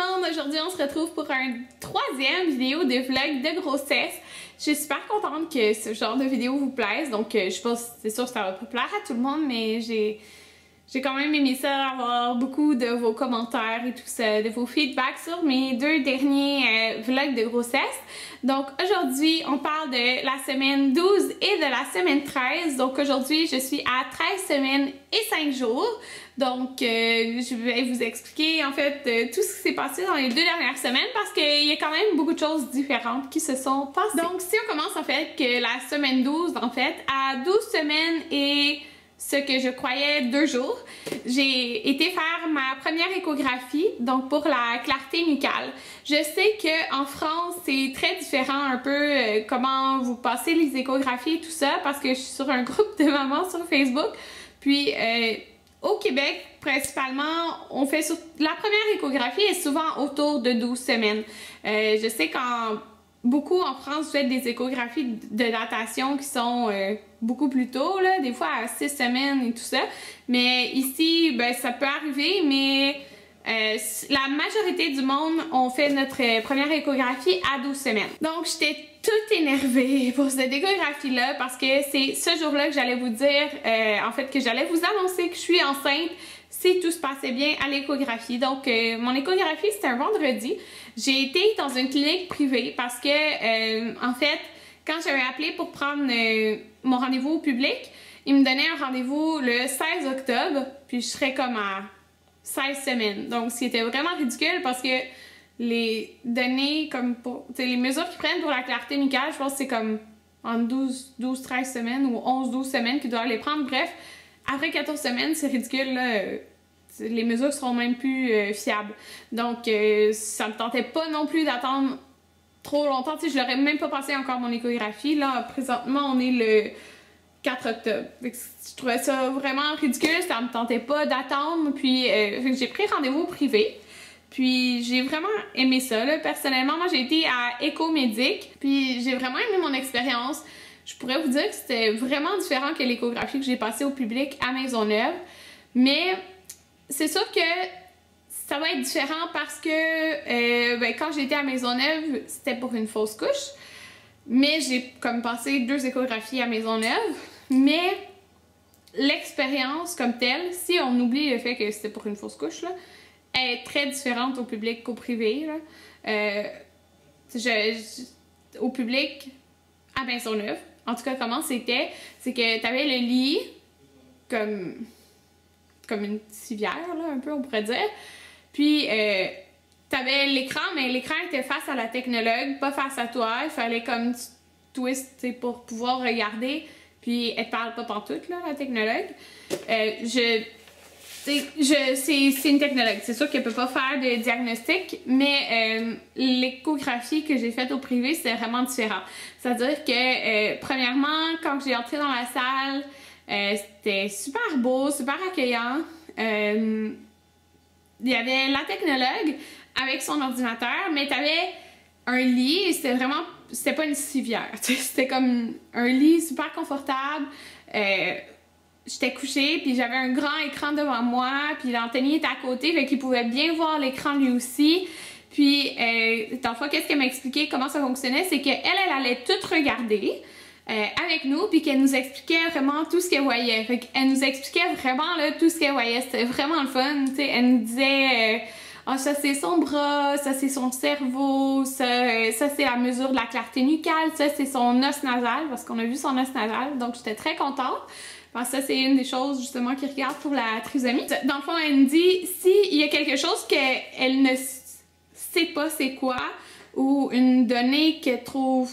monde! Aujourd'hui, on se retrouve pour un troisième vidéo de vlog de grossesse. Je suis super contente que ce genre de vidéo vous plaise. Donc, je sais pas, c'est sûr que ça va pas plaire à tout le monde, mais j'ai quand même aimé ça, avoir beaucoup de vos commentaires et tout ça, de vos feedbacks sur mes deux derniers vlogs de grossesse. Donc aujourd'hui, on parle de la semaine 12 et de la semaine 13. Donc aujourd'hui, je suis à 13 semaines et 5 jours. Donc je vais vous expliquer en fait tout ce qui s'est passé dans les deux dernières semaines parce qu'il y a quand même beaucoup de choses différentes qui se sont passées. Donc si on commence en fait que la semaine 12, en fait, à 12 semaines et ce que je croyais 2 jours, j'ai été faire ma première échographie, donc pour la clarté nucale. Je sais qu'en France, c'est très différent un peu comment vous passez les échographies et tout ça, parce que je suis sur un groupe de mamans sur Facebook. Puis au Québec, principalement, on fait la première échographie est souvent autour de 12 semaines. Je sais beaucoup en France, vous faites des échographies de datation qui sont beaucoup plus tôt, là, des fois à 6 semaines et tout ça. Mais ici, ben, ça peut arriver, mais la majorité du monde, on fait notre première échographie à 12 semaines. Donc, j'étais toute énervée pour cette échographie-là parce que c'est ce jour-là que j'allais vous dire, en fait, que j'allais vous annoncer que je suis enceinte si tout se passait bien à l'échographie. Donc, mon échographie, c'était un vendredi. J'ai été dans une clinique privée parce que, en fait, quand j'avais appelé pour prendre mon rendez-vous au public, ils me donnaient un rendez-vous le 16 octobre, puis je serais comme à 16 semaines. Donc, ce qui était vraiment ridicule parce que les données, comme pour les mesures qu'ils prennent pour la clarté nucale, je pense que c'est comme en 12-13 semaines ou 11-12 semaines qu'ils doivent les prendre. Bref, après 14 semaines, c'est ridicule, là. Les mesures seront même plus fiables. Donc, ça me tentait pas non plus d'attendre trop longtemps. Tu sais, je l'aurais même pas passé encore mon échographie. Là, présentement, on est le 4 octobre. Je trouvais ça vraiment ridicule. Ça me tentait pas d'attendre. Puis, j'ai pris rendez-vous privé. Puis, j'ai vraiment aimé ça. Là. Personnellement, moi, j'ai été à Écho-Médic. Puis, j'ai vraiment aimé mon expérience. Je pourrais vous dire que c'était vraiment différent que l'échographie que j'ai passée au public à Maisonneuve. Mais c'est sûr que ça va être différent parce que ben, quand j'étais à Maisonneuve, c'était pour une fausse couche. Mais j'ai comme passé 2 échographies à Maisonneuve. Mais l'expérience comme telle, si on oublie le fait que c'était pour une fausse couche, là, elle est très différente au public qu'au privé. Là. Au public, à Maisonneuve, en tout cas, comment c'était, c'est que tu avais le lit comme une civière, là, un peu, on pourrait dire. Puis, t'avais l'écran, mais l'écran était face à la technologue, pas face à toi. Il fallait comme tu twists pour pouvoir regarder. Puis, elle te parle pas pantoute, là, la technologue. C'est une technologue. C'est sûr qu'elle peut pas faire de diagnostic, mais l'échographie que j'ai faite au privé, c'est vraiment différent. C'est-à-dire que, premièrement, quand j'ai entré dans la salle, c'était super beau, super accueillant. Il y avait la technologue avec son ordinateur, mais tu avais un lit et c'était pas une civière. C'était comme un lit super confortable. J'étais couchée, puis j'avais un grand écran devant moi, puis l'Anthony était à côté, fait qu'il pouvait bien voir l'écran lui aussi. Puis, dans le fond, qu'est-ce qu'elle m'a expliqué, comment ça fonctionnait, c'est qu'elle allait tout regarder avec nous, puis qu'elle nous expliquait vraiment tout ce qu'elle voyait. Fait qu'elle nous expliquait vraiment là, tout ce qu'elle voyait. C'était vraiment le fun. T'sais. Elle nous disait ah, ça c'est son bras, ça c'est son cerveau, ça c'est la mesure de la clarté nucale, ça c'est son os nasal, parce qu'on a vu son os nasal. Donc j'étais très contente. Parce que ça, c'est une des choses justement qu'ils regardent pour la trisomie. Dans le fond, elle me dit s'il y a quelque chose qu'elle ne sait pas c'est quoi, ou une donnée qu'elle trouve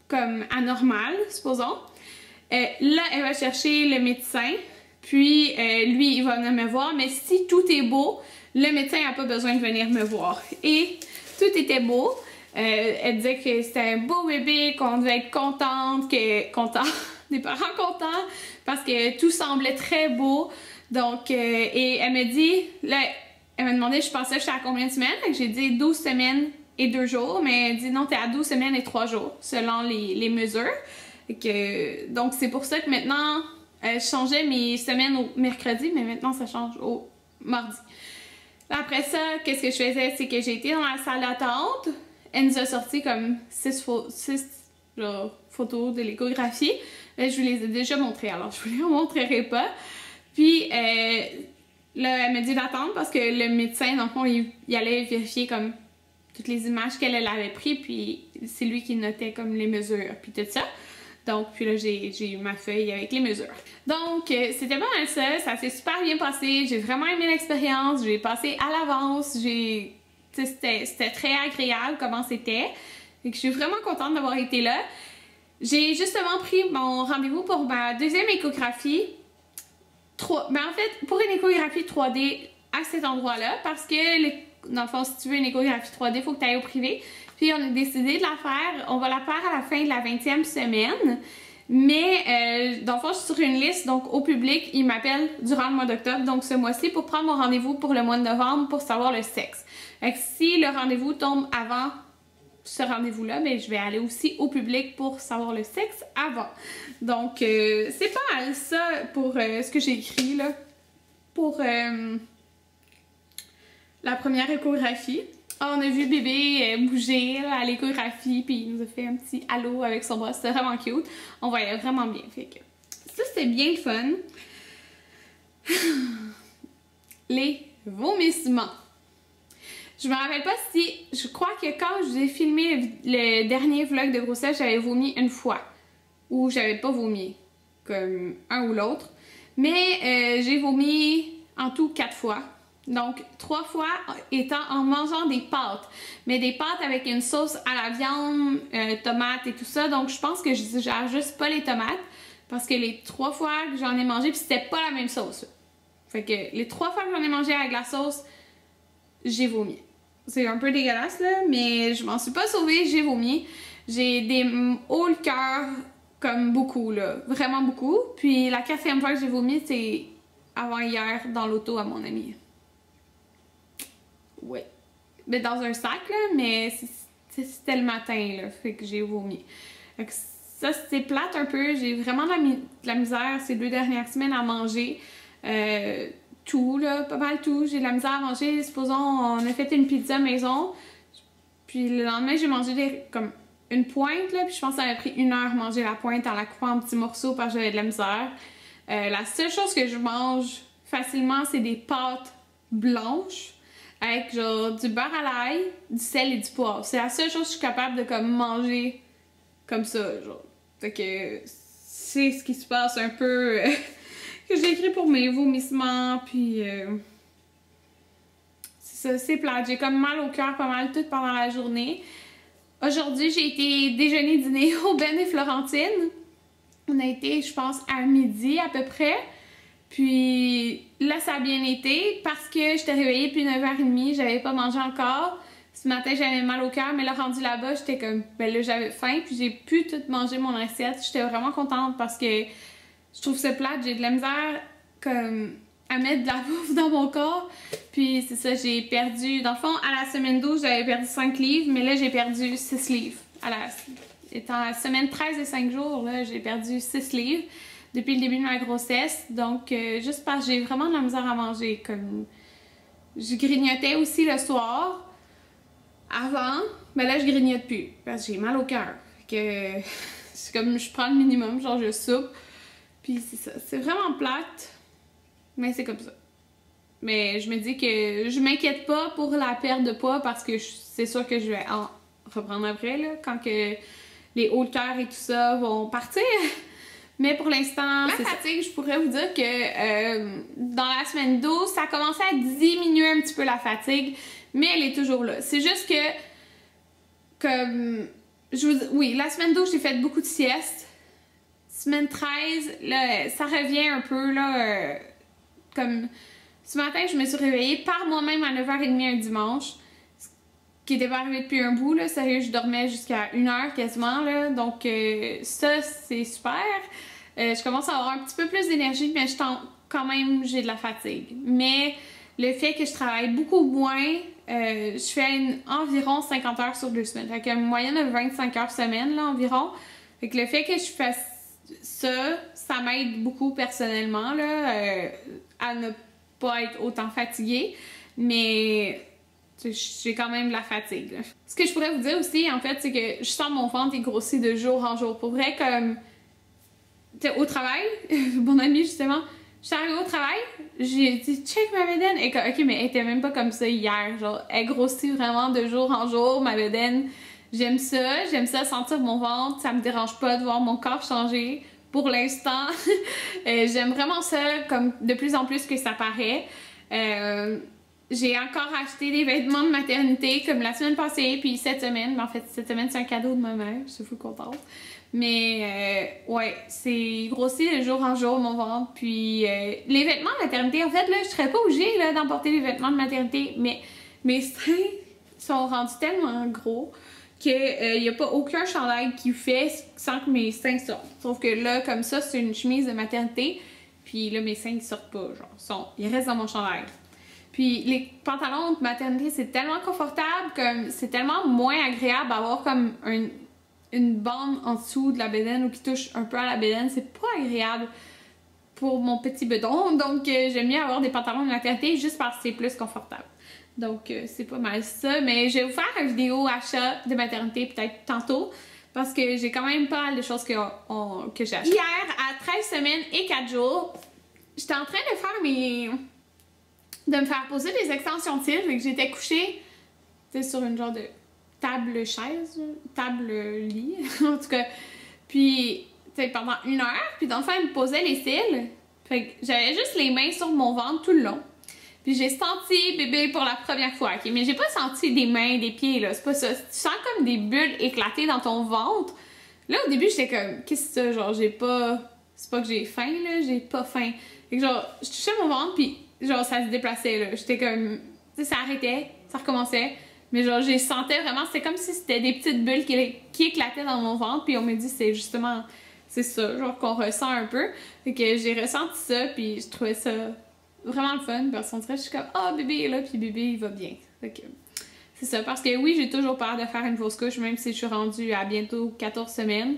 comme anormale, supposons. Là, elle va chercher le médecin, puis lui, il va venir me voir, mais si tout est beau, le médecin n'a pas besoin de venir me voir. Et tout était beau. Elle disait que c'était un beau bébé, qu'on devait être contente, des parents contents, parce que tout semblait très beau. Donc, et elle me dit, là, elle m'a demandé, je pensais que j'étais à combien de semaines? J'ai dit 12 semaines et 2 jours, mais elle dit non, t'es à 12 semaines et 3 jours, selon les mesures. Donc, c'est pour ça que maintenant, je changeais mes semaines au mercredi, mais maintenant, ça change au mardi. Après ça, qu'est-ce que je faisais? C'est que j'ai été dans la salle d'attente. Elle nous a sorti comme 6 photos de l'échographie. Je vous les ai déjà montrées, alors je vous les remontrerai pas. Puis là, elle m'a dit d'attendre parce que le médecin, dans le fond, il allait vérifier comme toutes les images qu'elle avait prises, puis c'est lui qui notait comme les mesures, puis tout ça. Donc, puis là, j'ai eu ma feuille avec les mesures. Donc, c'était pas mal ça. Ça s'est super bien passé. J'ai vraiment aimé l'expérience. J'ai passé à l'avance. C'était très agréable comment c'était. Et que je suis vraiment contente d'avoir été là. J'ai justement pris mon rendez-vous pour ma deuxième échographie. Mais en fait, pour une échographie 3D à cet endroit-là, parce que, dans le fond, si tu veux une échographie 3D, il faut que tu ailles au privé. Puis on a décidé de la faire, on va la faire à la fin de la 20e semaine. Mais dans le fond, je suis sur une liste, donc au public, ils m'appellent durant le mois d'octobre, donc ce mois-ci, pour prendre mon rendez-vous pour le mois de novembre pour savoir le sexe. Fait que si le rendez-vous tombe avant ce rendez-vous-là, ben, je vais aller aussi au public pour savoir le sexe avant. Donc, c'est pas mal ça pour ce que j'ai écrit là, pour la première échographie. On a vu bébé bouger là, à l'échographie, puis il nous a fait un petit halo avec son bras, c'était vraiment cute. On voyait vraiment bien, fait que ça c'était bien le fun. Les vomissements. Je me rappelle pas si, je crois que quand je vous ai filmé le dernier vlog de grossesse, j'avais vomi une fois, ou j'avais pas vomi, comme un ou l'autre, mais j'ai vomi en tout 4 fois. Donc, 3 fois étant en mangeant des pâtes. Mais des pâtes avec une sauce à la viande, tomates et tout ça. Donc, je pense que je digère juste pas les tomates. Parce que les 3 fois que j'en ai mangé, puis c'était pas la même sauce. Fait que les 3 fois que j'en ai mangé avec la sauce, j'ai vomi. C'est un peu dégueulasse, là, mais je m'en suis pas sauvée, j'ai vomi. J'ai des hauts le cœur, comme beaucoup, là. Vraiment beaucoup. Puis la 4e fois que j'ai vomi, c'est avant-hier, dans l'auto à mon ami. Ouais. Mais dans un sac, là, mais c'était le matin, là, fait que j'ai vomi. Fait que ça, c'était plate un peu. J'ai vraiment de la misère ces 2 dernières semaines à manger. Tout, là, pas mal tout. J'ai de la misère à manger. Supposons, on a fait une pizza maison. Puis le lendemain, j'ai mangé comme une pointe, là. Puis je pense que ça m'a pris 1 heure manger la pointe en la coupant en petits morceaux parce que j'avais de la misère. La seule chose que je mange facilement, c'est des pâtes blanches. Avec genre du beurre à l'ail, du sel et du poivre. C'est la seule chose que je suis capable de comme manger comme ça, genre. Fait que c'est ce qui se passe un peu que j'ai écrit pour mes vomissements, puis c'est ça, c'est plate. J'ai comme mal au cœur pas mal tout pendant la journée. Aujourd'hui, j'ai été déjeuner-dîner au Ben et Florentine. On a été, je pense, à midi à peu près. Puis là, ça a bien été parce que j'étais réveillée depuis 9h30, j'avais pas mangé encore. Ce matin, j'avais mal au cœur, mais là, rendu là-bas, j'étais comme, ben là, j'avais faim, puis j'ai pu tout manger mon assiette. J'étais vraiment contente parce que je trouve ça plate, j'ai de la misère comme à mettre de la bouffe dans mon corps. Puis c'est ça, j'ai perdu, dans le fond, à la semaine 12, j'avais perdu 5 livres, mais là, j'ai perdu 6 livres. Étant à la semaine 13 et 5 jours, là, j'ai perdu 6 livres. Depuis le début de ma grossesse, donc juste parce que j'ai vraiment de la misère à manger, comme je grignotais aussi le soir, avant, mais là je grignote plus, parce que j'ai mal au cœur, que c'est comme je prends le minimum, genre je soupe, puis c'est ça, c'est vraiment plate, mais c'est comme ça. Mais je me dis que je m'inquiète pas pour la perte de poids, parce que c'est sûr que je vais en reprendre après, là, quand que les hauts de cœur et tout ça vont partir. Mais pour l'instant, la fatigue, je pourrais vous dire que dans la semaine 12, ça a commencé à diminuer un petit peu la fatigue, mais elle est toujours là. C'est juste que, comme, oui, la semaine 12, j'ai fait beaucoup de siestes. Semaine 13, là, ça revient un peu, là, comme, ce matin, je me suis réveillée par moi-même à 9h30 un dimanche, ce qui n'était pas arrivé depuis un bout, là. Sérieux, je dormais jusqu'à 1h quasiment, là, donc ça, c'est super. Je commence à avoir un petit peu plus d'énergie, mais quand même, j'ai de la fatigue. Mais le fait que je travaille beaucoup moins, je fais environ 50 heures sur 2 semaines. Fait une moyenne de 25 heures semaine, là, environ. Fait que le fait que je fasse ça, ça m'aide beaucoup personnellement, là, à ne pas être autant fatiguée. mais j'ai quand même de la fatigue. Là. Ce que je pourrais vous dire aussi, en fait, c'est que je sens mon ventre est grossi de jour en jour. Pour vrai, comme au travail, mon amie justement, je suis arrivée au travail, j'ai dit check ma bédaine, et ok, mais elle était même pas comme ça hier, genre elle grossit vraiment de jour en jour, ma bédaine. J'aime ça sentir mon ventre, ça me dérange pas de voir mon corps changer. Pour l'instant, j'aime vraiment ça, comme de plus en plus que ça paraît. J'ai encore acheté des vêtements de maternité comme la semaine passée, puis cette semaine. Mais en fait, cette semaine, c'est un cadeau de ma mère. Je suis fou contente. Mais ouais, c'est grossi de jour en jour mon ventre. Puis les vêtements de maternité, en fait, là, je serais pas obligée d'emporter les vêtements de maternité. Mais mes seins sont rendus tellement gros qu'il n'y a pas aucun chandail qui fait sans que mes seins sortent. Sauf que là, comme ça, c'est une chemise de maternité. Puis là, mes seins ne sortent pas. Genre, ils restent dans mon chandail. Puis les pantalons de maternité, c'est tellement confortable, comme c'est tellement moins agréable d'avoir comme une bande en dessous de la bédaine ou qui touche un peu à la bédaine. C'est pas agréable pour mon petit bedon. Donc j'aime mieux avoir des pantalons de maternité juste parce que c'est plus confortable. Donc c'est pas mal ça. Mais je vais vous faire une vidéo achat de maternité peut-être tantôt. Parce que j'ai quand même pas mal de choses que j'ai achetées. Hier, à 13 semaines et 4 jours, j'étais en train de faire de me faire poser des extensions de cils, et que j'étais couchée sur une genre de table chaise, table lit, en tout cas. Puis, pendant 1 heure, puis dans le fond, elle me posait les cils. Fait que j'avais juste les mains sur mon ventre tout le long. Puis j'ai senti bébé pour la première fois, ok? Mais j'ai pas senti des mains, des pieds, là, c'est pas ça. Tu sens comme des bulles éclatées dans ton ventre. Là, au début, j'étais comme, qu'est-ce que c'est ça? Genre, j'ai pas... C'est pas que j'ai faim, là, j'ai pas faim. Fait que genre, je touchais mon ventre, puis genre, ça se déplaçait, là. J'étais comme... Tu sais, ça arrêtait, ça recommençait. Mais genre, je sentais vraiment... C'était comme si c'était des petites bulles qui éclataient dans mon ventre. Puis on m'a dit, c'est justement... C'est ça, genre, qu'on ressent un peu. Fait que j'ai ressenti ça, puis je trouvais ça vraiment le fun. Parce qu'on dirait, je suis comme, ah, bébé est là, puis bébé, il va bien. Fait que... C'est ça, parce que oui, j'ai toujours peur de faire une fausse couche, même si je suis rendue à bientôt 14 semaines.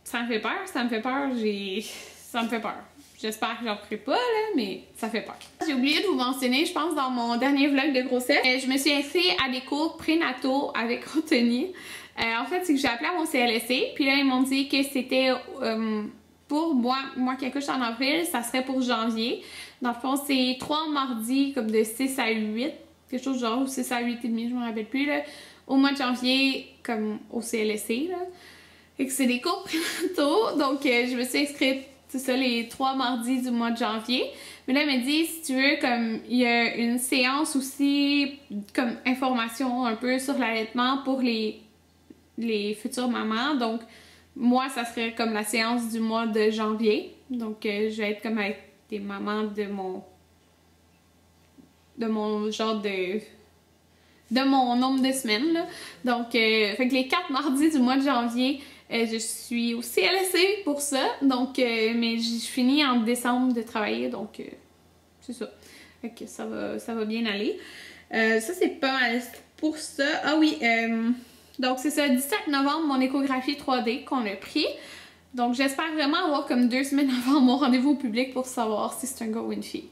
Ça me fait peur, ça me fait peur, ça me fait peur. J'espère que j'en ferai pas, là, mais ça fait peur. J'ai oublié de vous mentionner, je pense, dans mon dernier vlog de grossesse, je me suis inscrite à des cours prénataux avec Anthony. En fait, c'est que j'ai appelé à mon CLSC, puis là, ils m'ont dit que c'était pour moi qui accouche en avril, ça serait pour janvier. Dans le fond, c'est 3 mardis, comme de 6 à 8, quelque chose genre, ou 6 à 8 et demi, je me rappelle plus, là, au mois de janvier, comme au CLSC, là. Et que c'est des cours prénataux, donc je me suis inscrite, c'est ça, les 3 mardis du mois de janvier. Mais là, elle m'a dit, si tu veux, comme il y a une séance aussi, comme information un peu sur l'allaitement pour les futures mamans. Donc, moi, ça serait comme la séance du mois de janvier. Donc, je vais être comme avec des mamans de mon genre de mon nombre de semaines, là. Donc, fait que les 4 mardis du mois de janvier, je suis au CLSC pour ça, donc, mais je finis en décembre de travailler, donc c'est ça. Fait que ça va bien aller. Ça, c'est pas mal pour ça. Ah oui, donc c'est ça, 17 novembre, mon échographie 3D qu'on a pris. Donc, j'espère vraiment avoir comme 2 semaines avant mon rendez-vous au public pour savoir si c'est un gars ou une fille.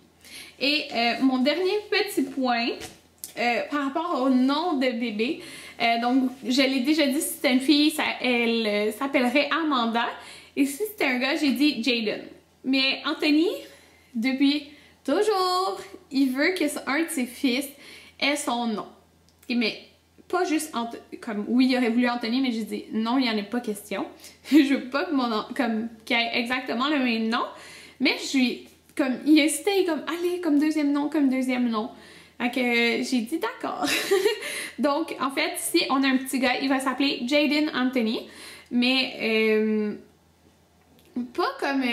Et mon dernier petit point, par rapport au nom de bébé, donc je l'ai déjà dit, si c'était une fille, elle s'appellerait Amanda. Et si c'était un gars, j'ai dit Jaden. Mais Anthony, depuis toujours, il veut que un de ses fils ait son nom. Mais pas juste comme oui, il aurait voulu Anthony, mais j'ai dit non, il n'y en a pas question. Je veux pas que mon nom, comme qu'il ait exactement le même nom. Mais je suis comme, il hésitait comme allez, comme deuxième nom. Fait que j'ai dit d'accord. Donc, en fait, si on a un petit gars, il va s'appeler Jaden Anthony. Mais pas comme...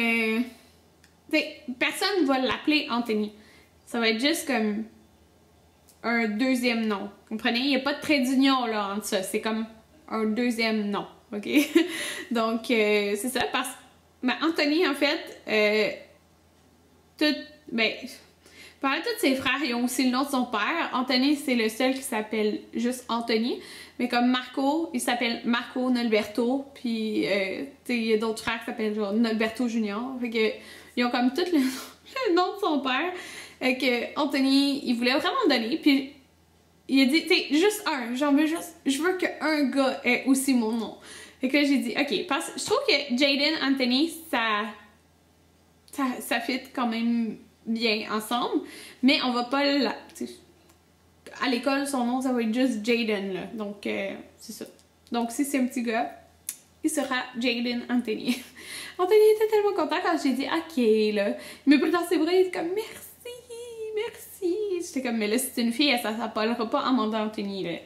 personne ne va l'appeler Anthony. Ça va être juste comme un deuxième nom. Vous comprenez? Il n'y a pas de trait d'union là entre ça. C'est comme un deuxième nom. OK? Donc, c'est ça. Parce que Anthony, en fait, parmi tous ses frères, ils ont aussi le nom de son père. Anthony, c'est le seul qui s'appelle juste Anthony. Mais comme Marco, il s'appelle Marco Nolberto. Puis, il y a d'autres frères qui s'appellent genre Nolberto Junior. Fait que, ils ont comme tout le nom de son père. que Anthony, il voulait vraiment me donner, puis il a dit, tu sais, juste un, je veux qu'un gars ait aussi mon nom. Fait que là, j'ai dit, ok, parce que je trouve que Jaden, Anthony, ça fit quand même bien ensemble, mais on va pas à l'école, son nom, ça va être juste Jaden, là. Donc, c'est ça. Donc, si c'est un petit gars, il sera Jaden Anthony. Anthony était tellement content quand j'ai dit ok, là. Il m'a pris dans ses bras, il était comme merci, merci. J'étais comme, mais là, si c'est une fille, ça s'appellera pas Amanda Anthony, là.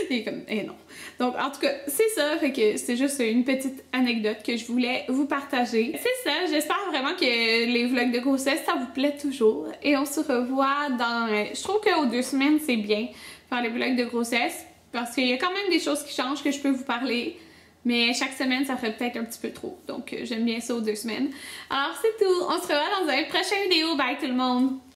Il est comme, eh non. Donc, en tout cas, c'est ça. Fait que c'est juste une petite anecdote que je voulais vous partager. C'est ça. J'espère vraiment que les vlogs de grossesse, ça vous plaît toujours. Et on se revoit dans... Je trouve qu'aux 2 semaines, c'est bien faire les vlogs de grossesse. Parce qu'il y a quand même des choses qui changent que je peux vous parler. Mais chaque semaine, ça ferait peut-être un petit peu trop. Donc, j'aime bien ça aux 2 semaines. Alors, c'est tout. On se revoit dans une prochaine vidéo. Bye tout le monde!